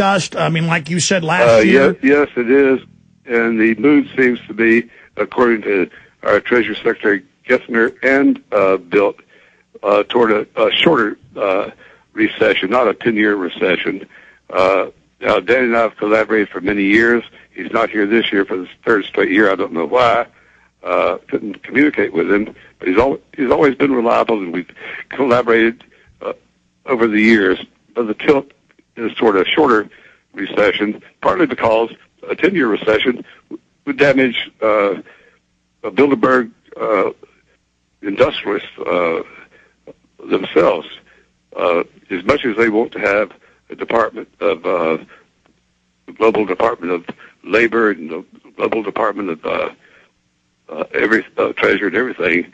Just, I mean, like you said last year. Yes, it is. And the mood seems to be, according to our Treasury Secretary Gessner and Bilt, toward a shorter recession, not a 10-year recession. Now, Danny and I have collaborated for many years. He's not here this year for the third straight year. I don't know why. Couldn't communicate with him, but he's always been reliable, and we've collaborated over the years. But the tilt is toward a shorter recession, partly because a 10-year recession would damage Bilderberg industrialists themselves. As much as they want to have a department of global department of labor and the global department of treasury and everything,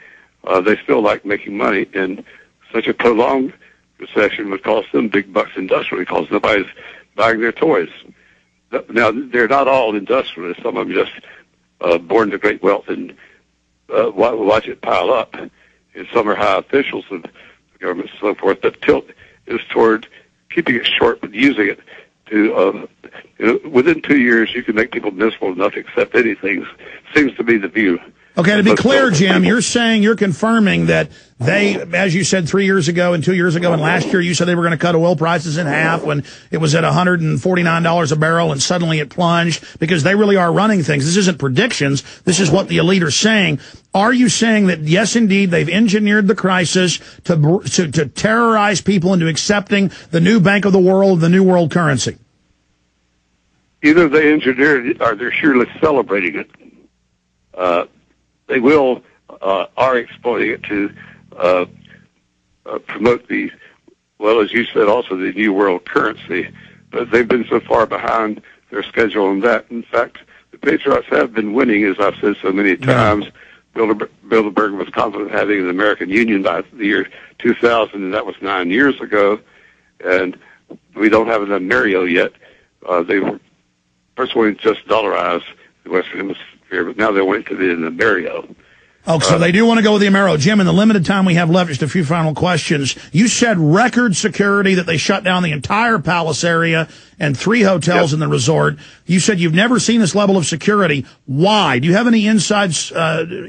they still like making money. And such a prolonged recession would cost them big bucks industrially because nobody's buying their toys. Now, they're not all industrialists. Some of them just born to great wealth and watch it pile up. And some are high officials of the government and so forth. But tilt is toward keeping it short but using it to, within 2 years, you can make people miserable enough to accept anything. Seems to be the view. Okay, to be clear, Jim, you're confirming that they, as you said 3 years ago and 2 years ago and last year, you said they were going to cut oil prices in half when it was at $149 a barrel and suddenly it plunged because they really are running things. This isn't predictions. This is what the elite are saying. Are you saying that, yes, indeed, they've engineered the crisis to terrorize people into accepting the new Bank of the World, the new world currency? Either they engineered it or they're surely celebrating it. They are exploiting it to promote the, well, as you said, also the new world currency. But they've been so far behind their schedule on that. In fact, the Patriots have been winning, as I've said so many times. Bilderberg was confident of having an American Union by the year 2000, and that was 9 years ago. And we don't have an Amerio yet. They were first wanting to just dollarize the Western Hemisphere, but now they want it to be an Amerio. Oh, so they do want to go with the Amero. Jim, in the limited time we have left, just a few final questions. You said record security, that they shut down the entire Palace area and 3 hotels in the resort. You said you've never seen this level of security. Why? Do you have any inside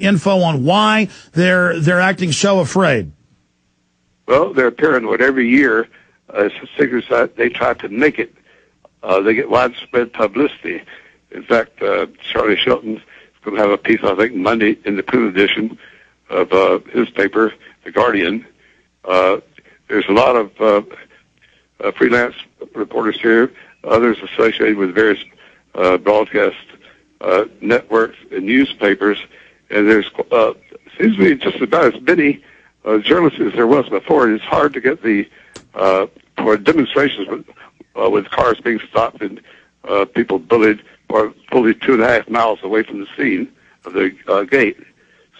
info on why they're acting so afraid? Well, they're paranoid. Every year, as a secret site, they try to make it. They get widespread publicity. In fact, Charlie Shelton's going to have a piece, I think, Monday in the Coon edition of his paper, The Guardian. There's a lot of freelance reporters here, others associated with various broadcast networks and newspapers, and there's seems to be just about as many journalists as there was before. And it's hard to get the for demonstrations with cars being stopped and people bullied or fully 2.5 miles away from the scene of the gate.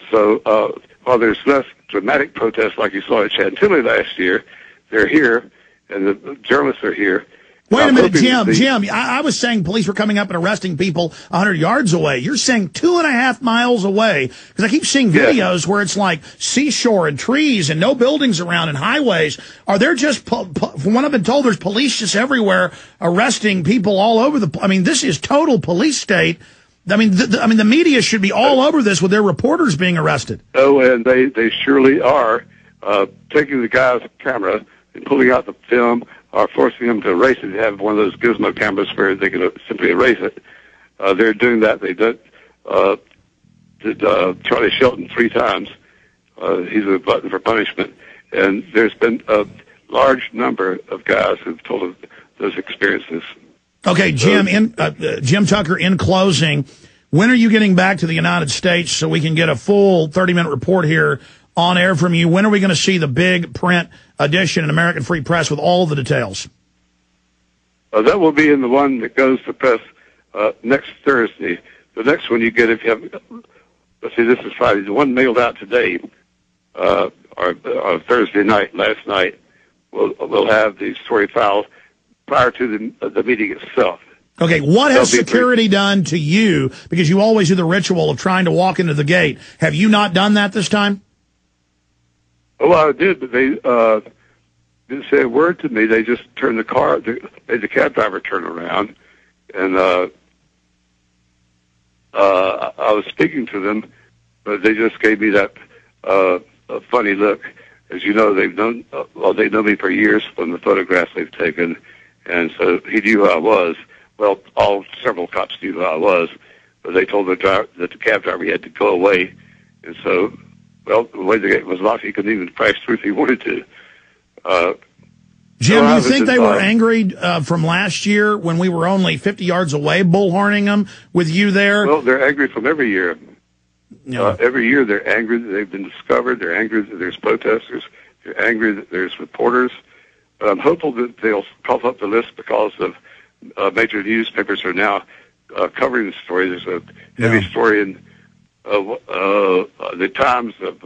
So while there's less dramatic protests like you saw at Chantilly last year, they're here, and the journalists are here. Wait a minute, Jim, I was saying police were coming up and arresting people 100 yards away. You're saying 2.5 miles away, because I keep seeing videos where it's like seashore and trees and no buildings around and highways. Are there just, from what I've been told, there's police just everywhere arresting people all over the, I mean, this is total police state. I mean, the media should be all over this with their reporters being arrested. Oh, and they surely are, taking the guy's camera and pulling out the film, or forcing them to erase it. They have one of those gizmo cameras where they can simply erase it. They're doing that. They did Charlie Shelton 3 times. He's a glutton for punishment. And there's been a large number of guys who've told of those experiences. Okay, Jim, Jim Tucker, in closing, when are you getting back to the United States so we can get a full 30-minute report here on air from you? When are we going to see the big print edition in American Free Press with all of the details? That will be in the one that goes to press next Thursday. The next one you get, if you have, let's see, this is Friday. The one mailed out today, or Thursday night, last night, we'll have the story filed prior to the meeting itself. Okay, what has security done to you? Because you always do the ritual of trying to walk into the gate. Have you not done that this time? Well, I did, but didn't say a word to me. They just turned made the cab driver turn around, and I was speaking to them, but they just gave me that a funny look. As you know, they've known me for years from the photographs they've taken, and so he knew who I was. Well, several cops knew who I was, but they told that the cab driver he had to go away, and so, well, the way the gate was locked, he couldn't even crash through if he wanted to. Jim, do you think they were angry from last year when we were only 50 yards away, bullhorning them with you there? Well, they're angry from every year. Yeah. Every year they're angry that they've been discovered. They're angry that there's protesters. They're angry that there's reporters. But I'm hopeful that they'll cough up the list because of major newspapers are now covering the story. There's a heavy story in the Times of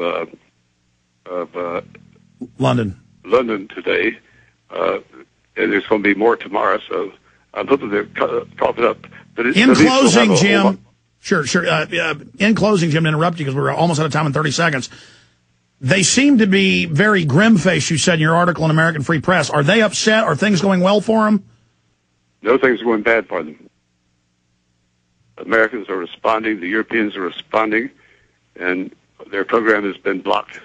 London today, and there's going to be more tomorrow. So I'm hoping they'll cough it up. But in closing, Jim. Sure. In closing, Jim, to interrupt you because we're almost out of time in 30 seconds. They seem to be very grim-faced, you said in your article in American Free Press. Are they upset? Are things going well for them? No, things are going bad for them. Americans are responding. The Europeans are responding. And their program has been blocked.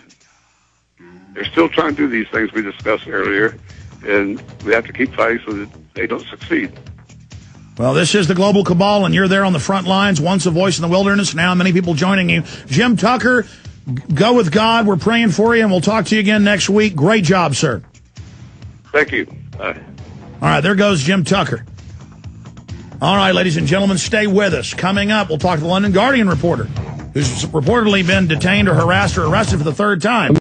They're still trying to do these things we discussed earlier. And we have to keep fighting so that they don't succeed. Well, this is the Global Cabal, and you're there on the front lines, once a voice in the wilderness, now many people joining you. Jim Tucker, go with God. We're praying for you, and we'll talk to you again next week. Great job, sir. Thank you. Bye. All right, there goes Jim Tucker. All right, ladies and gentlemen, stay with us. Coming up, we'll talk to the London Guardian reporter, who's reportedly been detained or harassed or arrested for the third time.